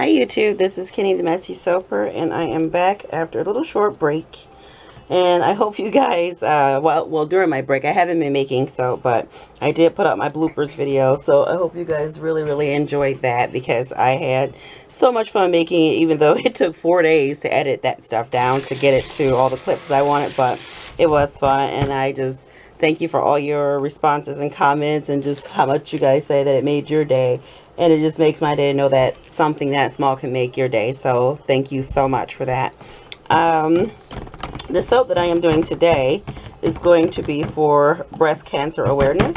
Hi YouTube, this is Kenny the Messy Soaper, and I am back after a little short break. And I hope you guys, well, during my break, I haven't been making soap, but I did put up my bloopers video, so I hope you guys really enjoyed that, because I had so much fun making it, even though it took 4 days to edit that stuff down to get it to all the clips that I wanted, but it was fun, and I just thank you for all your responses and comments, and just how much you guys say that it made your day. And it just makes my day know that something that small can make your day. So thank you so much for that. The soap that I am doing today is going to be for breast cancer awareness.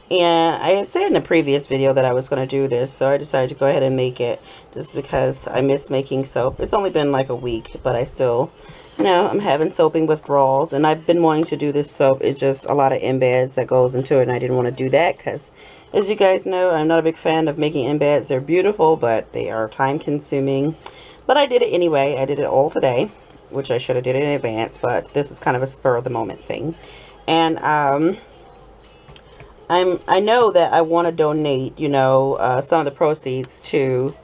And I had said in a previous video that I was going to do this, so I decided to go ahead and make it just because I miss making soap. It's only been like a week, but I still, you know, I'm having soaping withdrawals, and I've been wanting to do this soap. It's just a lot of embeds that goes into it, and I didn't want to do that because, as you guys know, I'm not a big fan of making embeds. They're beautiful, but they are time consuming. But I did it anyway. I did it all today, which I should have did it in advance, but this is kind of a spur of the moment thing. And I know that I want to donate, you know, some of the proceeds to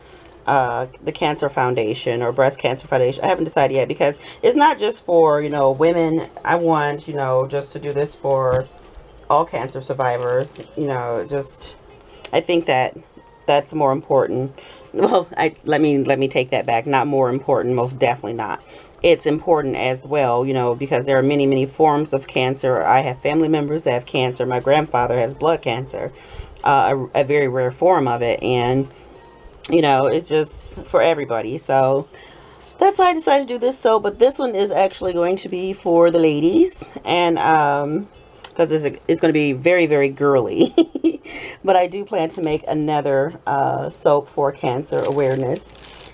the Cancer Foundation or Breast Cancer Foundation. I haven't decided yet, because it's not just for, you know, women. I want, you know, just to do this for all cancer survivors. You know, just I think that that's more important. Well, let me take that back. Not more important, most definitely not. It's important as well, you know, because there are many forms of cancer. I have family members that have cancer. My grandfather has blood cancer, a very rare form of it, and you know, it's just for everybody. So that's why I decided to do this soap. But this one is actually going to be for the ladies, and because it's going to be very girly. But I do plan to make another soap for cancer awareness.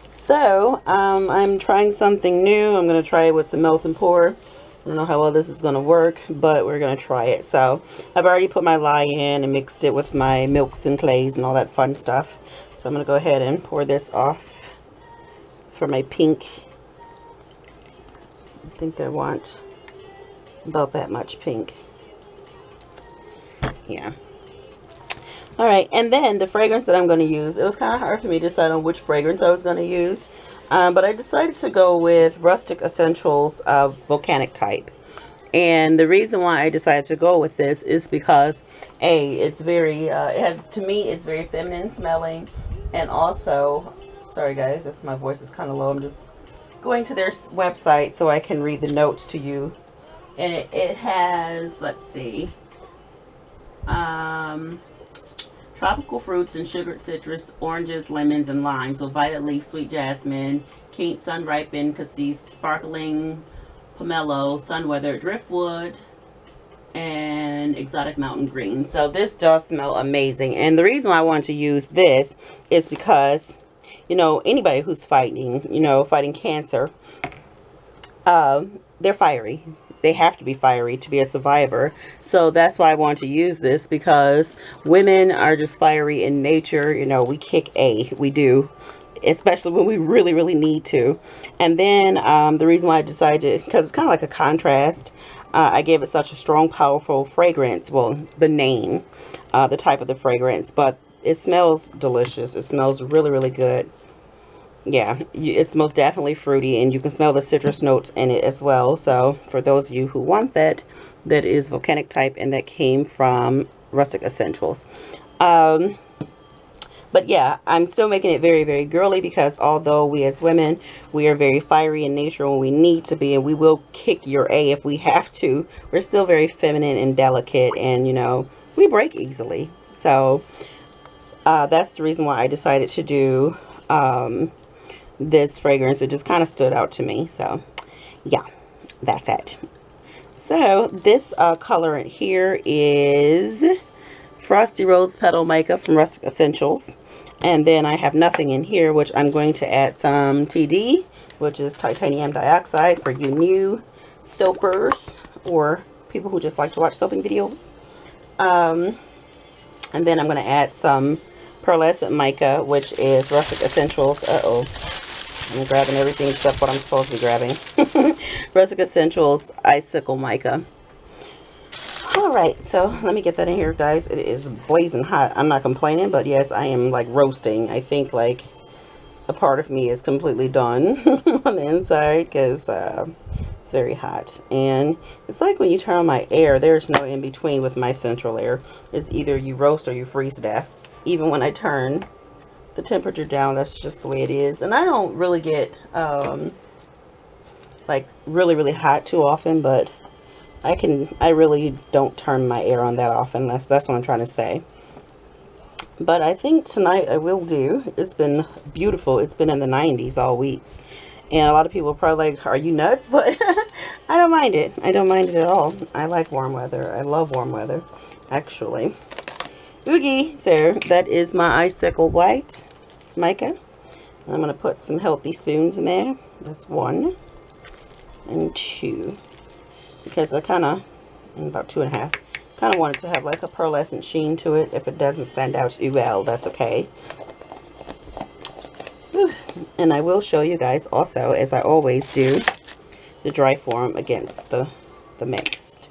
So I'm trying something new. I'm going to try it with some melt and pour. I don't know how well this is going to work, but we're going to try it. So I've already put my lye in and mixed it with my milks and clays and all that fun stuff. So I'm going to go ahead and pour this off for my pink. I think I want about that much pink. Yeah. Alright, and then the fragrance that I'm going to use, it was kind of hard for me to decide on which fragrance I was going to use. But I decided to go with Rustic Essentials of Volcanic Type. And the reason why I decided to go with this is because, A, it's very, to me, it's very feminine smelling. And also, sorry guys if my voice is kind of low, I'm just going to their website so I can read the notes to you. And it has, let's see, tropical fruits and sugared citrus, oranges, lemons, and limes with violet leaf, sweet jasmine, Kent sun-ripened cassis, sparkling pomelo, sun-weathered driftwood, and exotic mountain green. So this does smell amazing. And the reason why I want to use this is because, you know, anybody who's fighting, you know, fighting cancer, they're fiery. They have to be fiery to be a survivor. So that's why I want to use this, because women are just fiery in nature. You know, we kick we do, especially when we really need to. And then the reason why I decided, because it's kind of like a contrast, I gave it such a strong, powerful fragrance. Well, the name, the type of the fragrance, but it smells delicious. It smells really good. Yeah, it's most definitely fruity, and you can smell the citrus notes in it as well. So for those of you who want that, that is Volcanic Type, and that came from Rustic Essentials. But yeah, I'm still making it very girly, because although we as women, we are very fiery in nature when we need to be, and we will kick your A if we have to, we're still very feminine and delicate, and you know, we break easily. So that's the reason why I decided to do this fragrance. It just kind of stood out to me. So yeah, that's it. So this color in here is Frosty Rose Petal Mica from Rustic Essentials. And then I have nothing in here, which I'm going to add some TD, which is titanium dioxide, for you new soapers or people who just like to watch soaping videos. And then I'm going to add some pearlescent mica, which is Rustic Essentials. I'm grabbing everything except what I'm supposed to be grabbing. Rustic Essentials Icicle Mica. Alright, so let me get that in here, guys. It is blazing hot. I'm not complaining, but yes, I am like roasting. I think like a part of me is completely done on the inside because it's very hot. And it's like when you turn on my air, there's no in between with my central air. It's either you roast or you freeze to death. Even when I turn the temperature down, that's just the way it is. And I don't really get like really hot too often, but I really don't turn my air on that often. That's what I'm trying to say. But I think tonight I will do. It's been beautiful. It's been in the 90s all week. And a lot of people are probably like, are you nuts? But I don't mind it. I don't mind it at all. I like warm weather. I love warm weather, actually. Oogie. So that is my icicle white mica. I'm going to put some healthy spoons in there. That's 1 and 2. Because I kind of, about 2.5. Kind of want it to have like a pearlescent sheen to it. If it doesn't stand out too well, that's okay. Whew. And I will show you guys also, as I always do, the dry form against the mixed.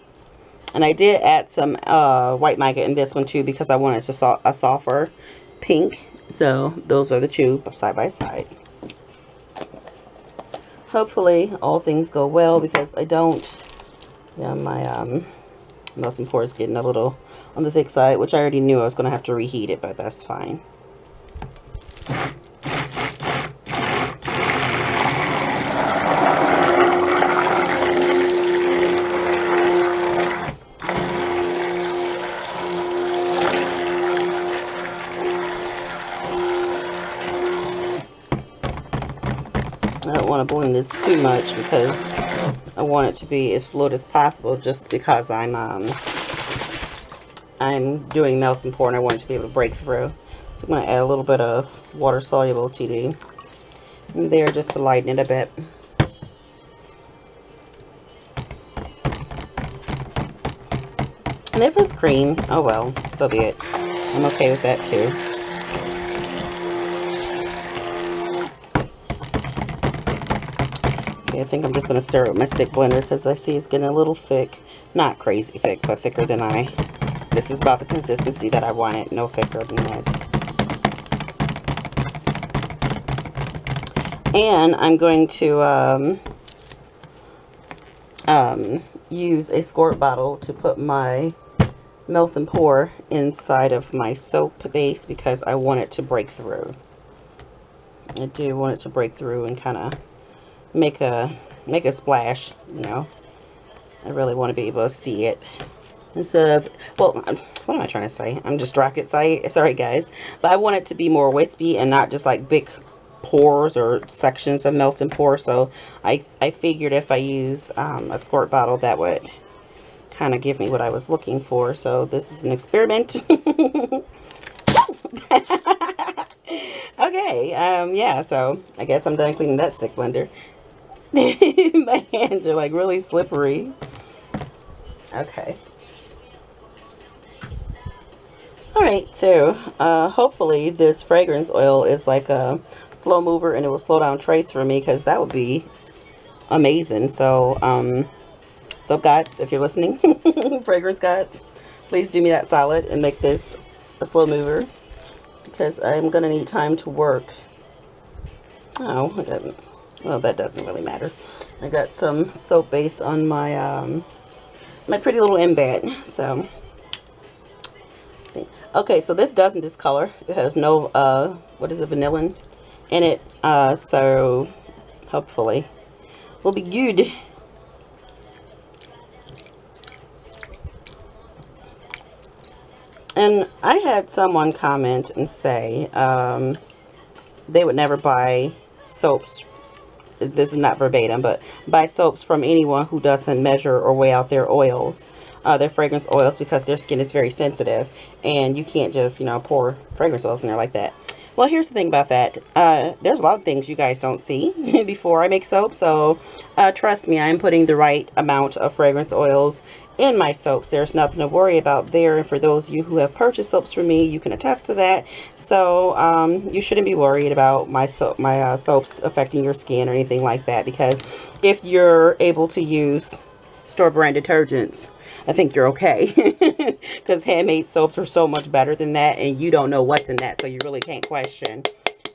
And I did add some white mica in this one too because I wanted a softer pink. So those are the two side by side. Hopefully all things go well because I don't, yeah, my melting pour is getting a little on the thick side, which I already knew I was going to have to reheat it, but that's fine. I don't want to blend this too much because I want it to be as fluid as possible, just because I'm doing melting pour and I want it to be able to break through. So I'm going to add a little bit of water soluble TD in there just to lighten it a bit. And if it's cream, oh well, so be it. I'm okay with that too. I think I'm just going to stir it with my stick blender because I see it's getting a little thick. Not crazy thick, but thicker than this is about the consistency that I wanted. No thicker than this. And I'm going to use a squirt bottle to put my melt and pour inside of my soap base because I want it to break through. I do want it to break through and kind of make a splash, you know. I really want to be able to see it instead of, well, what am I trying to say? I'm just rocket sorry guys, but I want it to be more wispy and not just like big pores or sections of melt and pour. So I figured if I use a squirt bottle, that would kind of give me what I was looking for. So this is an experiment. Okay, yeah, so I guess I'm done cleaning that stick blender. My hands are like really slippery. Okay. Alright, so hopefully this fragrance oil is like a slow mover and it will slow down trace for me, because that would be amazing. So soap gods, if you're listening, fragrance gods, please do me that solid and make this a slow mover, because I'm gonna need time to work. Oh, it doesn't. Well, that doesn't really matter. I got some soap base on my my pretty little embed. So okay, so this doesn't discolor. It has no what is it, vanillin in it. So hopefully will be good. And I had someone comment and say they would never buy soaps. This is not verbatim, but buy soaps from anyone who doesn't measure or weigh out their oils, their fragrance oils, because their skin is very sensitive and you can't just, you know, pour fragrance oils in there like that. Well, here's the thing about that. There's a lot of things you guys don't see before I make soap. So trust me, I'm putting the right amount of fragrance oils in my soaps. There's nothing to worry about there. And for those of you who have purchased soaps from me, you can attest to that. So you shouldn't be worried about my soaps affecting your skin or anything like that, because if you're able to use store brand detergents, I think you're okay. Because handmade soaps are so much better than that, and you don't know what's in that, so you really can't question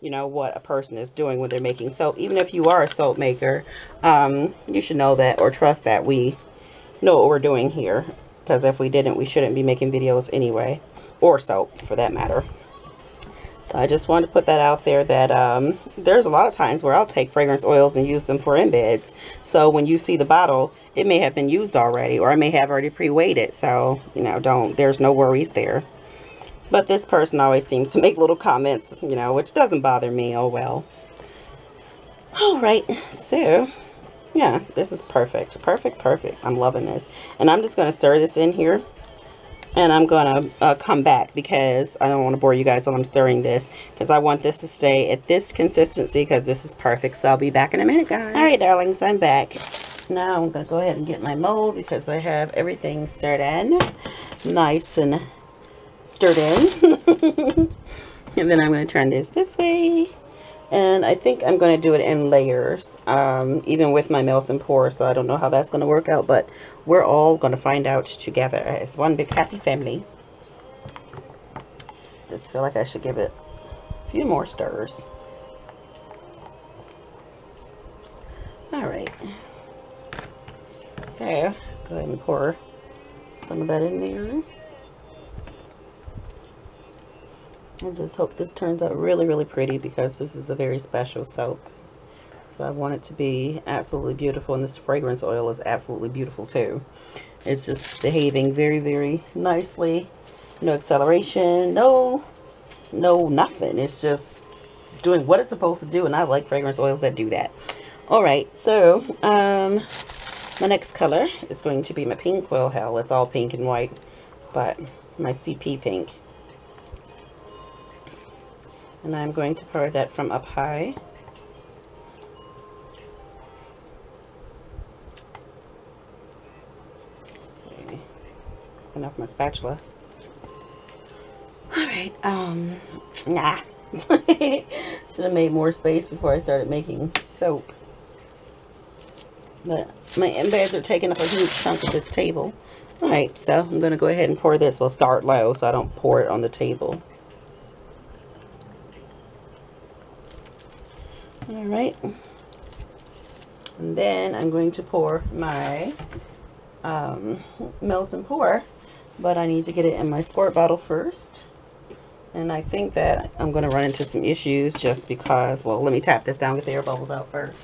you know, what a person is doing when they're making soap. Even if you are a soap maker, you should know that, or trust that we know what we're doing here. Because if we didn't, we shouldn't be making videos anyway, or soap for that matter. So I just wanted to put that out there, that there's a lot of times where I'll take fragrance oils and use them for embeds. So when you see the bottle, it may have been used already, or I may have already pre-weighed it. So, you know, there's no worries there. But this person always seems to make little comments, you know, which doesn't bother me. Oh well. Alright, so yeah, this is perfect. Perfect. I'm loving this. And I'm just going to stir this in here. And I'm going to come back, because I don't want to bore you guys while I'm stirring this, because I want this to stay at this consistency, because this is perfect. So I'll be back in a minute, guys. Alright, darlings, I'm back. Now I'm going to go ahead and get my mold, because I have everything stirred in. Nice and stirred in. And then I'm going to turn this way. And I think I'm going to do it in layers, even with my melt and pour. So I don't know how that's going to work out, but we're all going to find out together. It's one big happy family. Just feel like I should give it a few more stirs. All right. So go ahead and pour some of that in there. I just hope this turns out really pretty, because this is a very special soap. So I want it to be absolutely beautiful, and this fragrance oil is absolutely beautiful too. It's just behaving very nicely. No acceleration, no nothing. It's just doing what it's supposed to do, and I like fragrance oils that do that. Alright, so my next color is going to be my pink. Well, hell, it's all pink and white, but my CP pink. And I'm going to pour that from up high. Okay. Enough my spatula. Alright, nah. Should have made more space before I started making soap. But my embeds are taking up a huge chunk of this table. Alright, so I'm going to go ahead and pour this. We'll start low so I don't pour it on the table. Alright, and then I'm going to pour my melt and pour, but I need to get it in my squirt bottle first. And I think that I'm going to run into some issues just because, well, let me tap this down, get the air bubbles out first.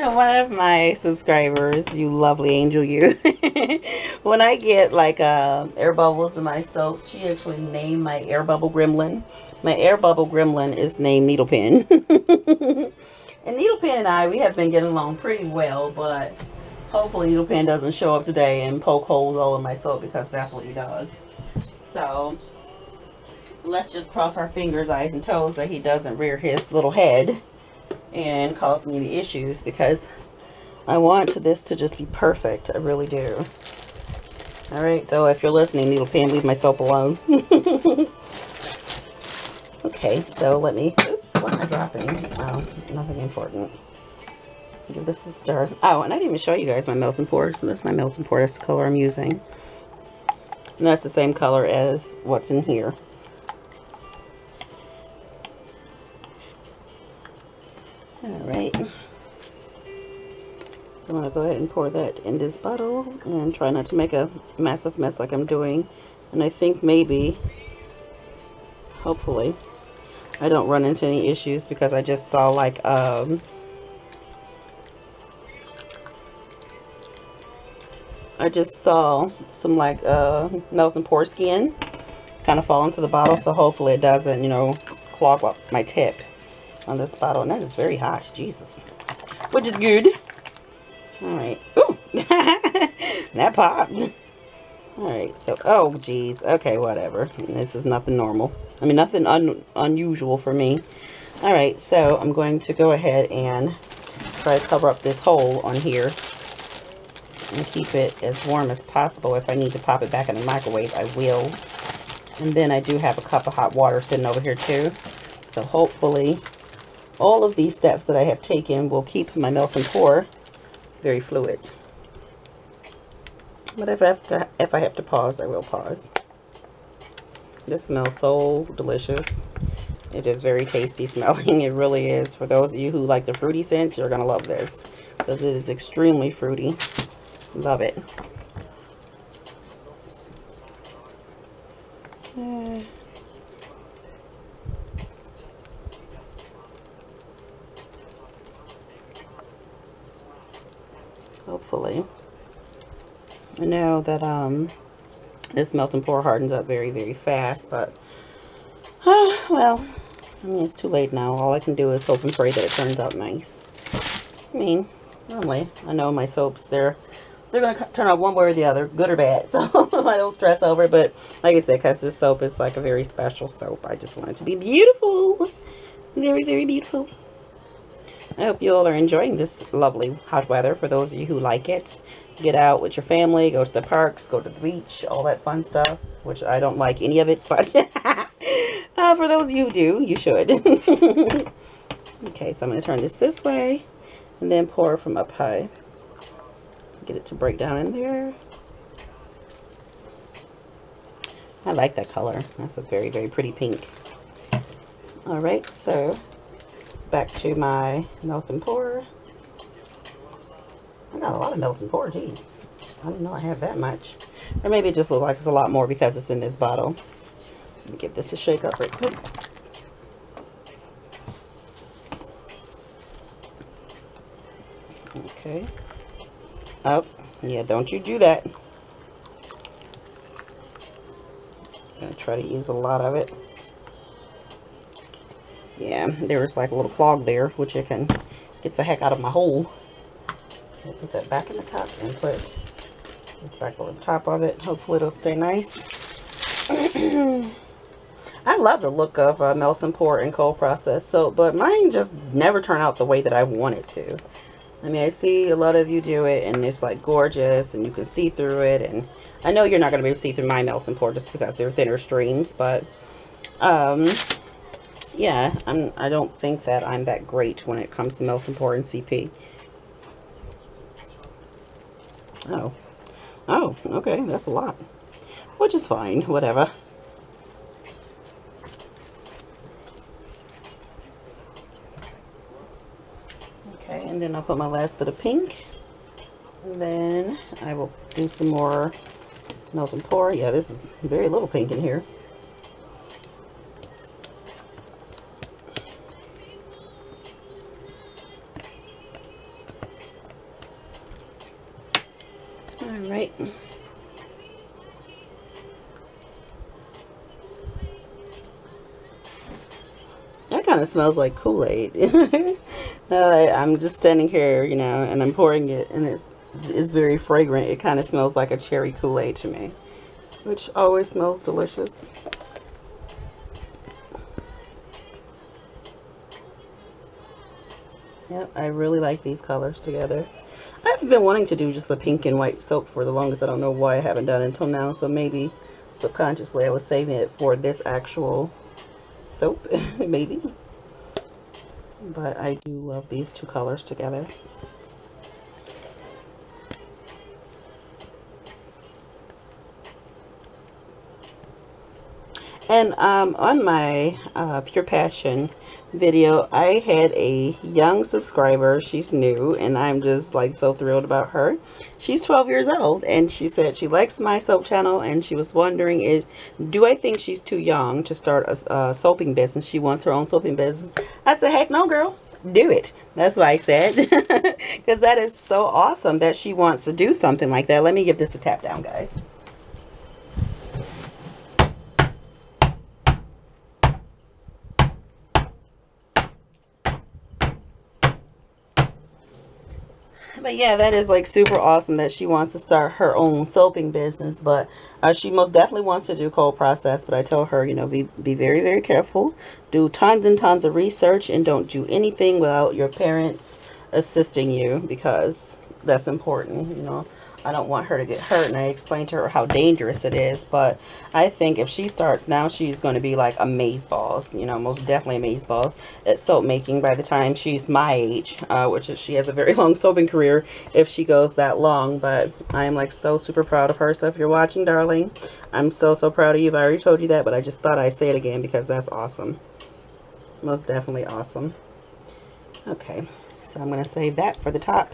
One of my subscribers, you lovely angel you, when I get like air bubbles in my soap, she actually named my air bubble gremlin. My air bubble gremlin is named Needlepin. And Needlepin and I, we have been getting along pretty well, but hopefully Needlepin doesn't show up today and poke holes all in my soap, because that's what he does. So let's just cross our fingers, eyes, and toes that he doesn't rear his little head and cause me the issues, because I want this to just be perfect. I really do. Alright, so if you're listening, Needlepin, leave my soap alone. Okay, so let me, oops, what am I dropping? Oh, nothing important. Give this a stir. Oh, and I didn't even show you guys my melt and pour. So that's my melt and pour. That's the color I'm using. And that's the same color as what's in here. Alright, so I'm going to go ahead and pour that in this bottle and try not to make a massive mess like I'm doing. And I think maybe, hopefully, I don't run into any issues, because I just saw like I just saw some like melt and pour skin kind of fall into the bottle, so hopefully it doesn't, you know, clog up my tip on this bottle. And that is very hot, Jesus, which is good. All right. Ooh. That popped. All right, so oh geez, okay, whatever. This is nothing normal, I mean nothing unusual for me. All right, so I'm going to go ahead and try to cover up this hole on here and keep it as warm as possible. If I need to pop it back in the microwave, I will. And then I do have a cup of hot water sitting over here too, so hopefully all of these steps that I have taken will keep my melt and pour very fluid. But if I have to pause, I will pause. This smells so delicious. It is very tasty smelling. It really is. For those of you who like the fruity scents, you're going to love this, because it is extremely fruity. Love it. Hopefully. I know that this melt and pour hardens up very, very fast, but well, I mean, it's too late now. All I can do is hope and pray that it turns out nice. I mean, normally, I know my soaps, they're going to turn out one way or the other, good or bad, so I don't stress over it. But like I said, because this soap is like a very special soap, I just want it to be beautiful. Very, very beautiful. I hope you all are enjoying this lovely hot weather. For those of you who like it, get out with your family, go to the parks, go to the beach, all that fun stuff, which I don't like any of it, but for those of you who do, you should. Okay, so I'm going to turn this way and then pour from up high. Get it to break down in there. I like that color. That's a very, very pretty pink. Alright, so back to my melt and pour. I got a lot of melt and pour, geez. I didn't know I had that much. Or maybe it just looks like it's a lot more because it's in this bottle. Let me give this a shake up right quick. Okay. Oh, yeah, don't you do that. I'm gonna try to use a lot of it. Yeah, there was like a little clog there, which it can get the heck out of my hole. I'll put that back in the cup and put this back over the top of it. Hopefully it'll stay nice. I love the look of melt and pour and cold process soap, but mine just never turn out the way that I want it to. I mean, I see a lot of you do it and it's like gorgeous and you can see through it, and I know you're not going to be able to see through my melt and pour just because they're thinner streams, but yeah, I don't think that I'm that great when it comes to melt and pour and CP. Oh, okay, that's a lot, which is fine, whatever. Okay, and then I'll put my last bit of pink, and then I will do some more melt and pour. Yeah, this is very little pink in here. Alright. That kind of smells like Kool-Aid. I'm just standing here, you know, and I'm pouring it, and it is very fragrant. It kind of smells like a cherry Kool-Aid to me, which always smells delicious. Yep, I really like these colors together. I've been wanting to do just a pink and white soap for the longest. I don't know why I haven't done it until now, so maybe subconsciously I was saving it for this actual soap, maybe. But I do love these two colors together. And on my Pure Passion video, I had a young subscriber. She's new, and I'm just like so thrilled about her. She's 12 years old, and she said she likes my soap channel, and she was wondering, do I think she's too young to start a soaping business? She wants her own soaping business. I said, heck no, girl. Do it. That's what I said. Because that is so awesome that she wants to do something like that. Let me give this a tap down, guys. But yeah, that is like super awesome that she wants to start her own soaping business. But she most definitely wants to do cold process. But I tell her, you know, be very, very careful. Do tons and tons of research, and don't do anything without your parents assisting you, because that's important. You know, I don't want her to get hurt, and I explained to her how dangerous it is. But I think if she starts now, she's going to be like amazeballs, you know, most definitely amazeballs at soap making by the time she's my age, which is, she has a very long soaping career if she goes that long. But I am like so super proud of her. So if you're watching, darling, I'm so proud of you. I already told you that, but I just thought I'd say it again because that's awesome. Most definitely awesome. Okay, so I'm going to save that for the top.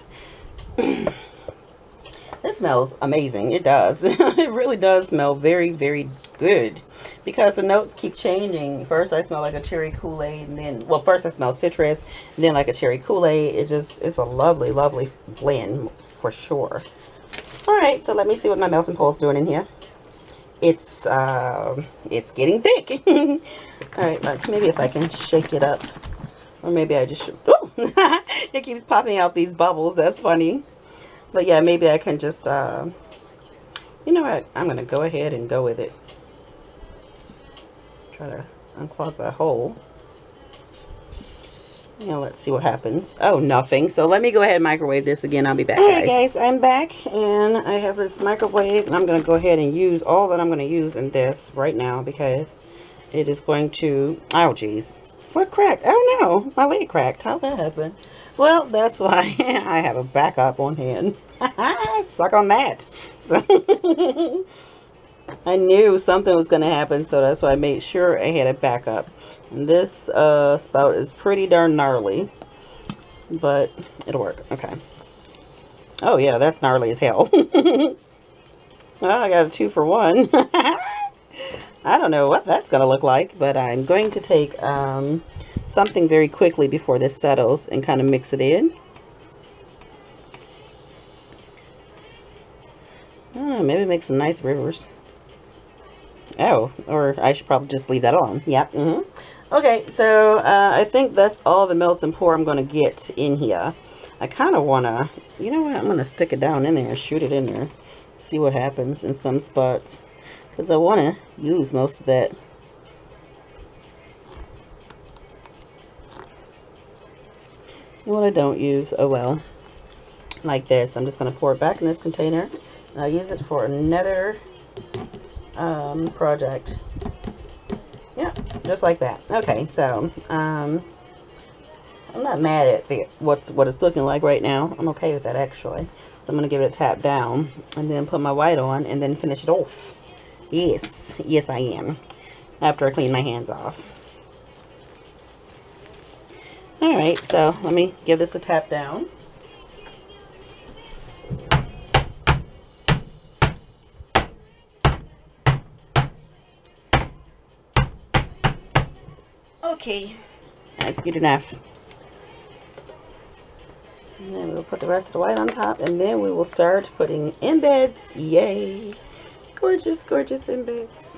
It smells amazing. It does. It really does smell very, very good because the notes keep changing. First I smell like a cherry Kool-Aid, and then, well, first I smell citrus, and then like a cherry Kool-Aid. It's a lovely, lovely blend for sure. All right, so let me see what my melting pool's doing in here. It's getting thick. All right, like maybe if I can shake it up, or maybe I just should. Oh, it keeps popping out these bubbles. That's funny. But yeah, maybe I can just, you know what, I'm going to go ahead and go with it. Try to unclog the hole. Yeah, let's see what happens. Oh, nothing. So let me go ahead and microwave this again. I'll be back, guys. Alright, guys, I'm back, and I have this microwave, and I'm going to go ahead and use all that I'm going to use in this right now because it is going to, oh, geez. What cracked? Oh, no. My leg cracked. How'd that happen? Well, that's why I have a backup on hand. Suck on that. So I knew something was going to happen, so that's why I made sure I had a backup. And this spout is pretty darn gnarly, but it'll work. Okay. Oh, yeah, that's gnarly as hell. Well, I got a 2 for 1. I don't know what that's going to look like, but I'm going to take something very quickly before this settles and kind of mix it in. I don't know, maybe make some nice rivers. Oh, or I should probably just leave that alone. Yep. Okay, so I think that's all the melt and pour I'm going to get in here. I kind of want to, you know what, I'm going to stick it down in there, shoot it in there, see what happens in some spots. Because I want to use most of that. And what I don't use, oh well. Like this. I'm just going to pour it back in this container. And I'll use it for another project. Yeah, just like that. Okay, so I'm not mad at what it's looking like right now. I'm okay with that actually. So I'm going to give it a tap down and then put my white on and then finish it off. Yes, yes I am. After I clean my hands off. Alright, so let me give this a tap down. Okay, that's good enough. And then we'll put the rest of the white on top, and then we will start putting embeds. Yay! Gorgeous, gorgeous embeds.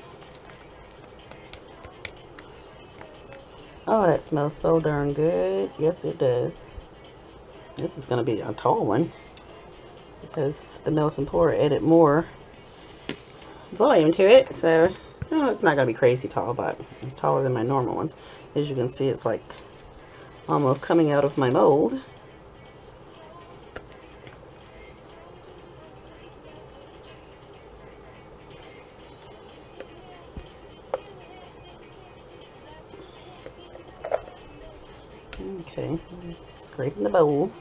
Oh, that smells so darn good. Yes, it does. This is going to be a tall one because the melt and pour added more volume to it. So, no, it's not going to be crazy tall, but it's taller than my normal ones. As you can see, it's like almost coming out of my mold. Okay, scraping the bowl.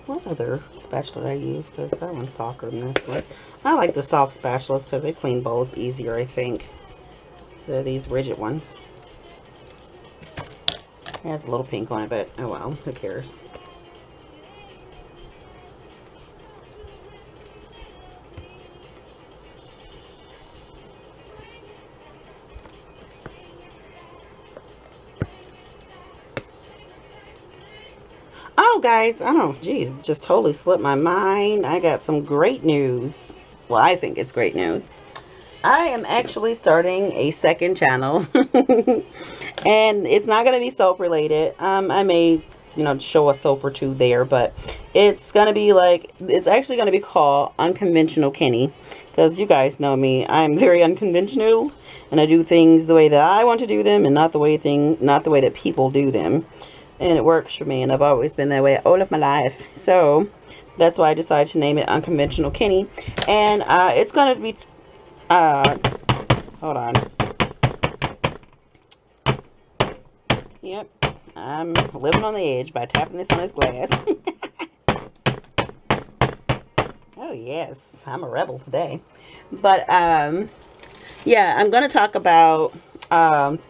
What other spatula did I use? Because that one's softer than this one. I like the soft spatulas because they clean bowls easier, I think. So these rigid ones. It has a little pink on it, but oh well, who cares? Oh, guys, I don't know, geez, it just totally slipped my mind. I got some great news. Well, I think it's great news. I am actually starting a second channel. And it's not going to be soap related. I may, you know, show a soap or two there, but it's going to be like, it's actually going to be called Unconventional Kenny. Because you guys know me, I'm very unconventional. And I do things the way that I want to do them and not the way that people do them. and it works for me, and I've always been that way all of my life. So that's why I decided to name it Unconventional Kenny. And it's going to be, hold on. Yep, I'm living on the edge by tapping this on this glass. Oh yes, I'm a rebel today. But yeah, I'm going to talk about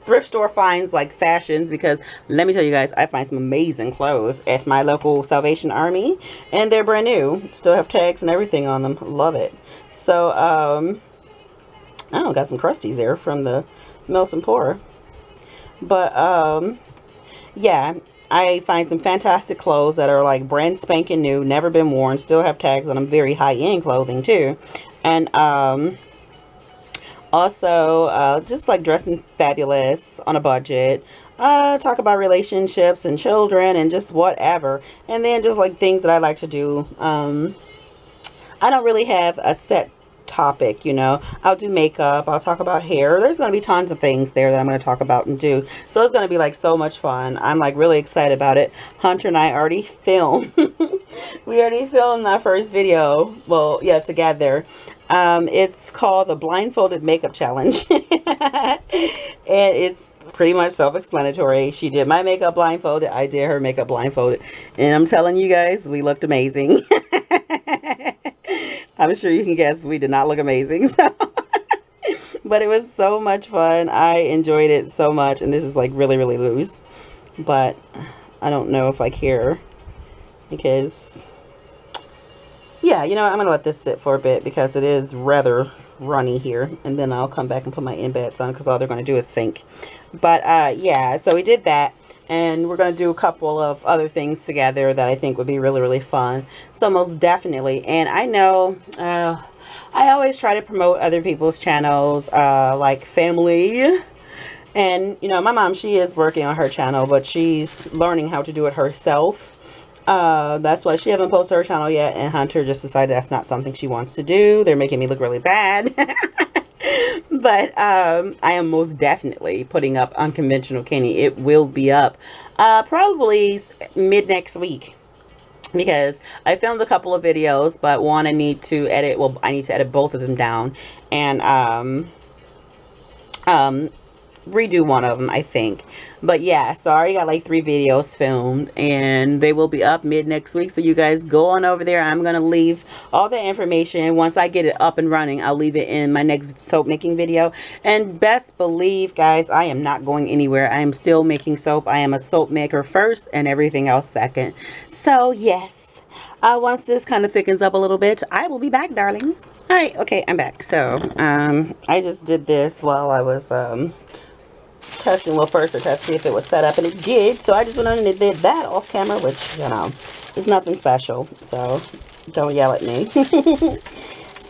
thrift store finds, like fashions, because let me tell you guys, I find some amazing clothes at my local Salvation Army, and they're brand new, still have tags and everything on them. Love it. So oh, got some crusties there from the Melt and Pour. But yeah, I find some fantastic clothes that are like brand spanking new, never been worn, still have tags on them, very high-end clothing too. And also, just like dressing fabulous on a budget. Talk about relationships and children and just whatever. And then just like things that I like to do. I don't really have a set topic, you know. I'll do makeup. I'll talk about hair. There's going to be tons of things there that I'm going to talk about and do. So it's going to be like so much fun. I'm like really excited about it. Hunter and I already filmed. We already filmed our first video. Well, yeah, together. It's called the Blindfolded Makeup Challenge. And it's pretty much self-explanatory. She did my makeup blindfolded. I did her makeup blindfolded. And I'm telling you guys, we looked amazing. I'm sure you can guess we did not look amazing. But it was so much fun. I enjoyed it so much. And this is like really, really loose. But I don't know if I care. Because, yeah, you know, I'm going to let this sit for a bit because it is rather runny here. And then I'll come back and put my embeds on because all they're going to do is sink. But, yeah, so we did that. And we're going to do a couple of other things together that I think would be really, really fun. So most definitely. And I know I always try to promote other people's channels, like family. And, you know, my mom, she is working on her channel, but she's learning how to do it herself. That's why she haven't posted her channel yet. And Hunter just decided that's not something she wants to do. They're making me look really bad. But I am most definitely putting up Unconventional Kenny. It will be up probably mid next week, because I filmed a couple of videos, but one I need to edit. Well, I need to edit both of them down and redo one of them, I think. But yeah, so I already got like 3 videos filmed, and they will be up mid next week. So you guys go on over there. I'm gonna leave all the information. Once I get it up and running, I'll leave it in my next soap making video. And best believe, guys, I am not going anywhere. I am still making soap. I am a soap maker first and everything else second. So yes, once this kind of thickens up a little bit, I will be back, darlings. All right, okay, I'm back. So I just did this while I was testing. Well, first I tested to see if it was set up, and it did. So I just went on and did that off camera, which, you know, is nothing special. So don't yell at me.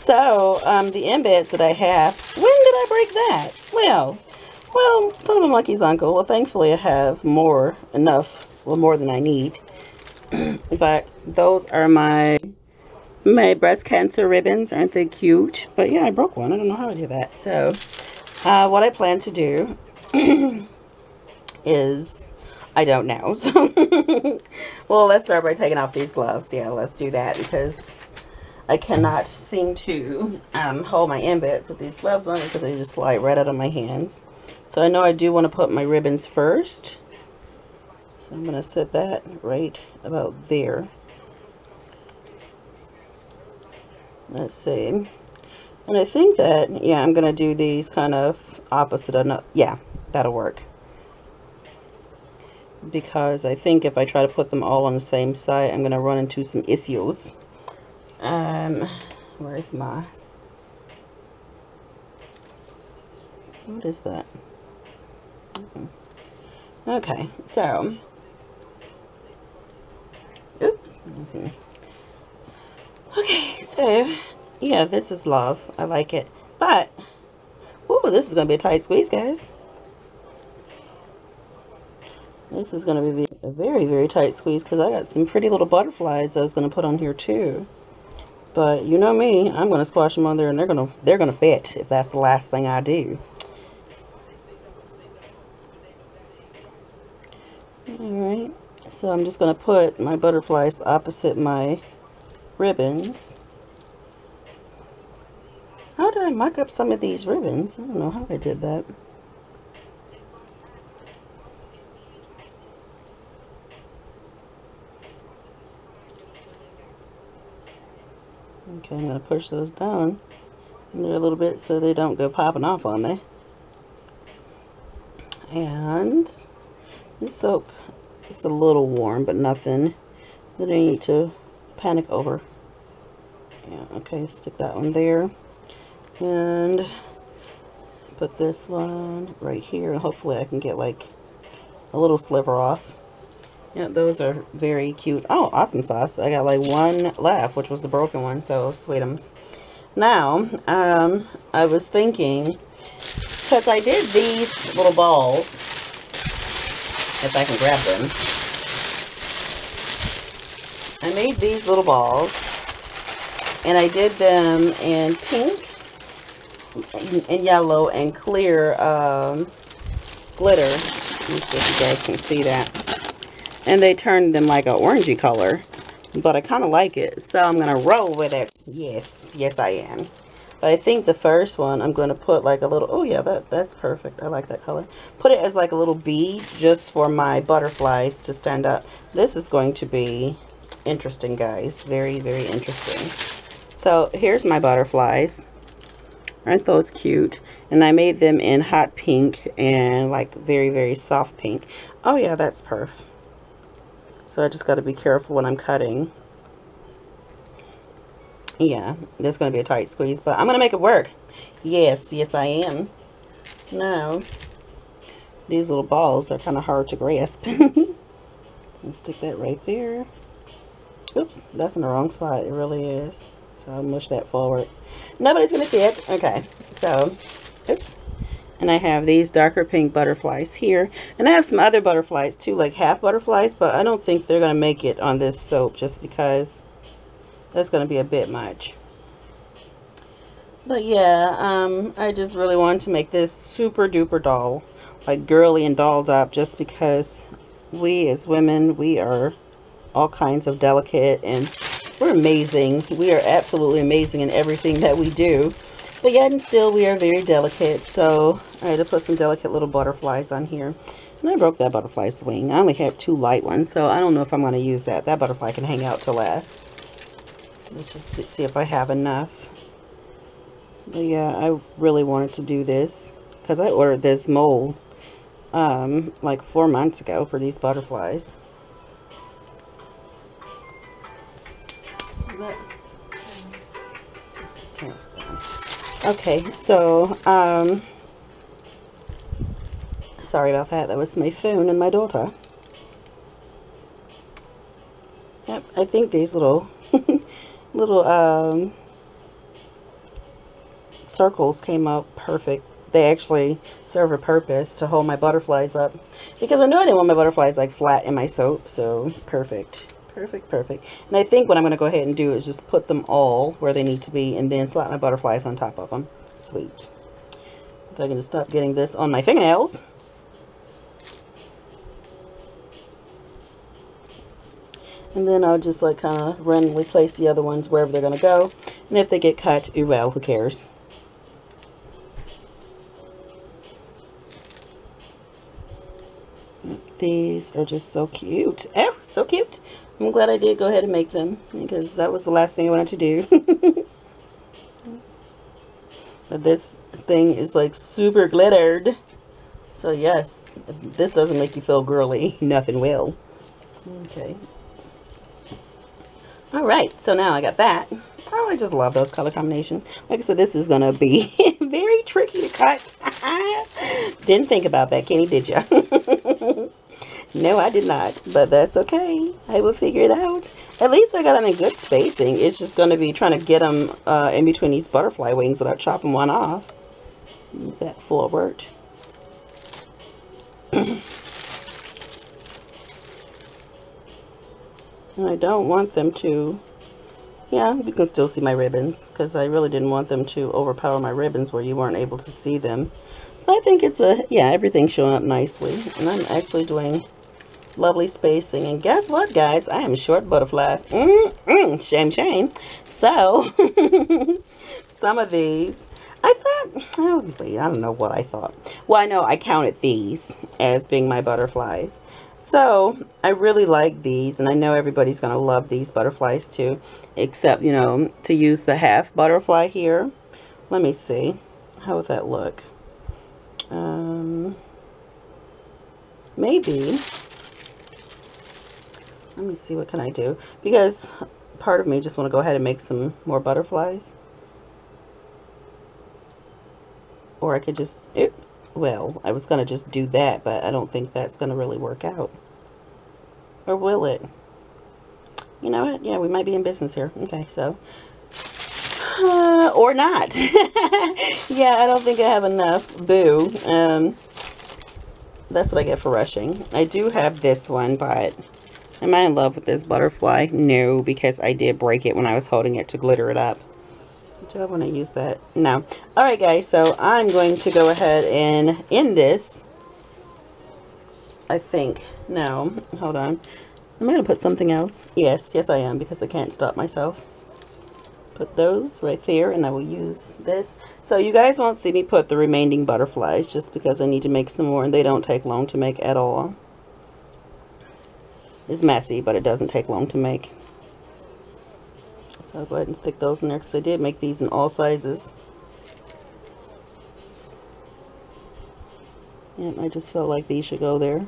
So the embeds that I have, when did I break that? Well, son of a monkey's uncle. Well, thankfully I have more than I need. But those are my breast cancer ribbons. Aren't they cute? But yeah, I broke one. I don't know how I did that. So what I plan to do is, I don't know. So well, let's start by taking off these gloves. Yeah, let's do that, because I cannot seem to hold my embeds with these gloves on, because they just slide right out of my hands. So I know I do want to put my ribbons first. So I'm going to set that right about there. Let's see. And I think that, yeah, I'm going to do these kind of opposite enough. Yeah, that'll work. Because I think if I try to put them all on the same side, I'm going to run into some issues. Where's my... What is that? Okay, so... Oops. Let's see. Okay, so... Yeah, this is love. I like it. But... Ooh, this is going to be a tight squeeze, guys. This is going to be a very, very tight squeeze, because I got some pretty little butterflies I was going to put on here too. But you know me, I'm going to squash them on there, and they're going to fit if that's the last thing I do. All right. So I'm just going to put my butterflies opposite my ribbons. How did I mark up some of these ribbons? I don't know how I did that. Okay, I'm going to push those down in there a little bit so they don't go popping off on me. And this soap, it's a little warm, but nothing that I need to panic over. Yeah, okay, stick that one there. And put this one right here, and hopefully I can get like a little sliver off. Yeah, those are very cute. Oh, awesome sauce. I got like one left, which was the broken one, so sweetums. Now, I was thinking, because I did these little balls, if I can grab them. I made these little balls, and I did them in pink, and yellow, and clear glitter. Let me see if you guys can see that. And they turned them like an orangey color, but I kind of like it, so I'm gonna roll with it. Yes I am. But I think the first one I'm going to put like a little, oh yeah, that's perfect. I like that color. Put it as like a little bead just for my butterflies to stand up. This is going to be interesting, guys. Very, very interesting. So here's my butterflies. Aren't those cute? And I made them in hot pink and like very, very soft pink. Oh yeah, that's perf. So I just got to be careful when I'm cutting. Yeah, there's going to be a tight squeeze, but I'm going to make it work. Yes I am. Now, these little balls are kind of hard to grasp. Let's stick that right there. Oops, that's in the wrong spot. It really is. So I'll mush that forward. Nobody's going to see it. Okay, so, oops. And I have these darker pink butterflies here. And I have some other butterflies too, like half butterflies, but I don't think they're going to make it on this soap just because that's going to be a bit much. But yeah, I just really wanted to make this super duper doll, like girly and dolled up, just because we as women, we are all kinds of delicate and we're amazing. We are absolutely amazing in everything that we do. But yet and still we are very delicate, so I had to put some delicate little butterflies on here. And I broke that butterfly's wing. I only have 2 light ones, so I don't know if I'm going to use that. That butterfly can hang out till last. Let's just see if I have enough. But yeah, I really wanted to do this because I ordered this mold like 4 months ago for these butterflies. Okay, so sorry about that. That was my phone and my daughter. Yep, I think these little little circles came out perfect. They actually serve a purpose to hold my butterflies up, because I knew I didn't want my butterflies like flat in my soap. So perfect. And I think what I'm going to go ahead and do is just put them all where they need to be and then slap my butterflies on top of them. Sweet. If I can just stop getting this on my fingernails. And then I'll just like kind of randomly place the other ones wherever they're going to go. And if they get cut, well, who cares? These are just so cute. Oh, so cute. I'm glad I did go ahead and make them, because that was the last thing I wanted to do. But this thing is like super glittered. So yes, if this doesn't make you feel girly, nothing will. Okay. Alright, so now I got that. Oh, I just love those color combinations. Like I said, this is going to be very tricky to cut. Didn't think about that, Kenny, did ya? No, I did not, but that's okay. I will figure it out. At least I got them in good spacing. It's just going to be trying to get them in between these butterfly wings without chopping one off. That forward. And I don't want them to, yeah, you can still see my ribbons, because I really didn't want them to overpower my ribbons where you weren't able to see them. So I think it's yeah, everything's showing up nicely. And I'm actually doing Lovely spacing. And guess what, guys? I am short butterflies. Shame, shame. So, some of these, I thought, oh, wait, I don't know what I thought. Well, I know I counted these as being my butterflies. So, I really like these, and I know everybody's going to love these butterflies too, except, you know, to use the half butterfly here. Let me see. How would that look? Maybe. Let me see, what can I do? Because part of me just want to go ahead and make some more butterflies. Or I could just, well, I was going to just do that, but I don't think that's going to really work out. Or will it? You know what? Yeah, we might be in business here. Okay, so. Or not. Yeah, I don't think I have enough. Boo. That's what I get for rushing. I do have this one, but am I in love with this butterfly? No, because I did break it when I was holding it to glitter it up. Do I want to use that? No. Alright, guys, so I'm going to go ahead and end this. I think. No, hold on. Am I going to put something else? Yes, I am, because I can't stop myself. Put those right there, and I will use this. So you guys won't see me put the remaining butterflies, just because I need to make some more, and they don't take long to make at all. It's messy, but it doesn't take long to make. So I'll go ahead and stick those in there, because I did make these in all sizes. And I just felt like these should go there.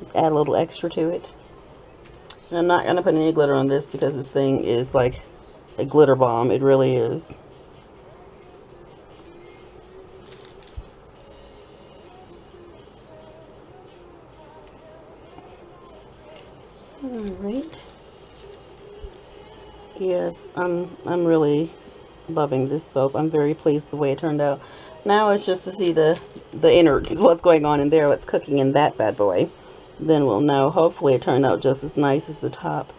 Just add a little extra to it. And I'm not going to put any glitter on this, because this thing is like a glitter bomb. It really is. Alright. Yes, I'm really loving this soap. I'm very pleased with the way it turned out. Now it's just to see the innards, what's going on in there, what's cooking in that bad boy. Then we'll know. Hopefully it turned out just as nice as the top.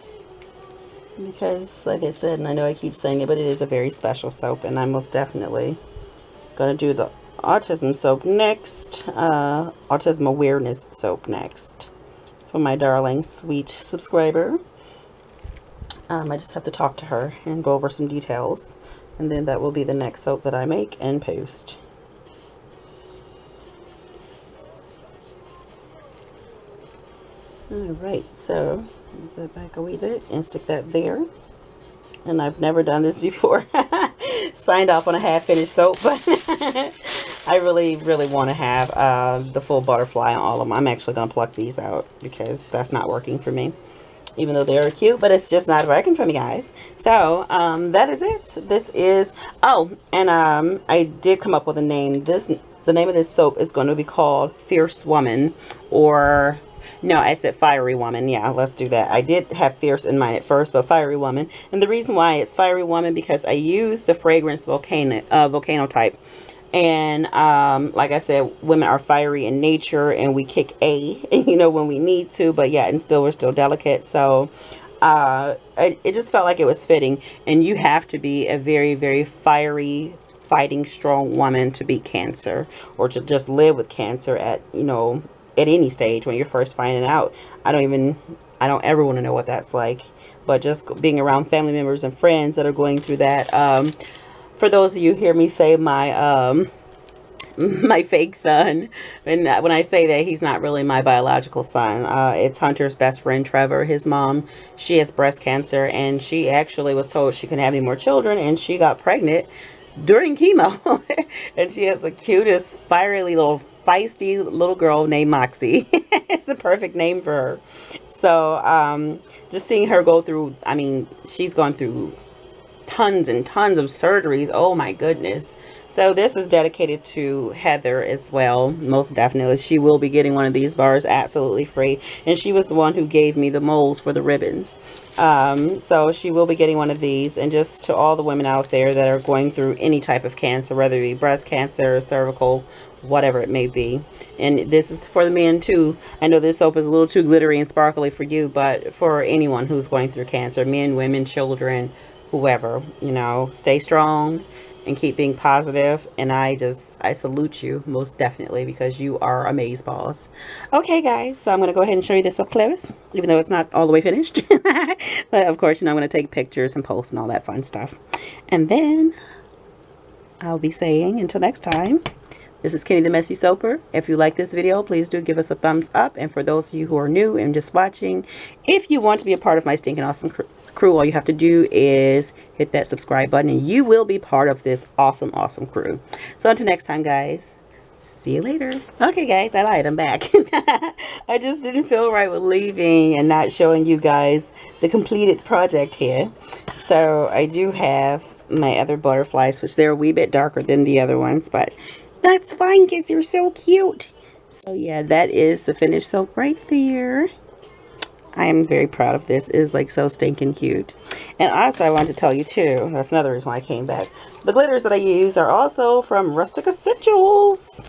Because, like I said, and I know I keep saying it, but it is a very special soap, and I'm most definitely going to do the autism soap next. Autism awareness soap next. For my darling, sweet subscriber. I just have to talk to her and go over some details. And then that will be the next soap that I make and post. Alright, so go back a wee bit and stick that there. And I've never done this before. Signed off on a half-finished soap, but I really want to have the full butterfly on all of them. I'm actually going to pluck these out because that's not working for me. Even though they are cute, but it's just not working for me, guys. So, that is it. This is, oh, and I did come up with a name. The name of this soap is going to be called Fierce Woman, or... no, I said Fiery Woman. Yeah, let's do that. I did have Fierce in mind at first, but Fiery Woman. And the reason why it's Fiery Woman, because I use the fragrance Volcano type. And like I said, women are fiery in nature, and we kick you know, when we need to. But yeah, and still we're still delicate. So it just felt like it was fitting. And you have to be a very fiery, fighting, strong woman to beat cancer, or to just live with cancer at, you know, at any stage when you're first finding out. I don't ever want to know what that's like, but just being around family members and friends that are going through that. For those of you who hear me say my my fake son, and when I say that, he's not really my biological son. It's Hunter's best friend, Trevor. His mom, she has breast cancer, and she actually was told she couldn't have any more children, and she got pregnant during chemo. And she has the cutest, fiery little feisty little girl named Moxie. It's the perfect name for her. So just seeing her go through, I mean, she's gone through tons and tons of surgeries. Oh my goodness. So this is dedicated to Heather as well. Most definitely. She will be getting one of these bars absolutely free. And she was the one who gave me the molds for the ribbons. So she will be getting one of these. And just to all the women out there that are going through any type of cancer, whether it be breast cancer, cervical, whatever it may be. And this is for the men too. I know this soap is a little too glittery and sparkly for you, but for anyone who's going through cancer, men, women, children, whoever, you know, stay strong and keep being positive. And I salute you most definitely, because you are amazeballs. Okay guys, so I'm going to go ahead and show you this up close, even though it's not all the way finished. But of course, you know, I'm going to take pictures and post and all that fun stuff. And then I'll be saying until next time, this is Kenny the Messy Soaper. If you like this video, please do give us a thumbs up. And for those of you who are new and just watching, if you want to be a part of my stinking awesome crew, all you have to do is hit that subscribe button and you will be part of this awesome crew. So until next time guys, see you later. Okay guys, I lied, I'm back. I just didn't feel right with leaving and not showing you guys the completed project here. So I do have my other butterflies, which they're a wee bit darker than the other ones, but that's fine because you're so cute. So yeah, that is the finished soap right there. I am very proud of this. It is like so stinking cute. And also I wanted to tell you too, that's another reason why I came back. The glitters that I use are also from Rustic Essentials.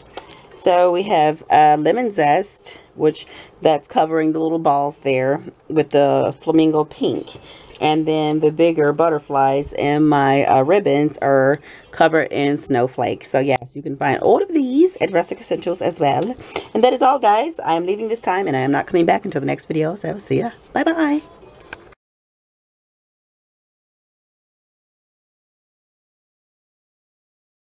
So we have lemon zest, which that's covering the little balls there with the flamingo pink. And then the bigger butterflies and my ribbons are covered in snowflakes. So yes, you can find all of these at Rustic Essentials as well. And that is all guys. I am leaving this time and I am not coming back until the next video. So see ya. Bye bye.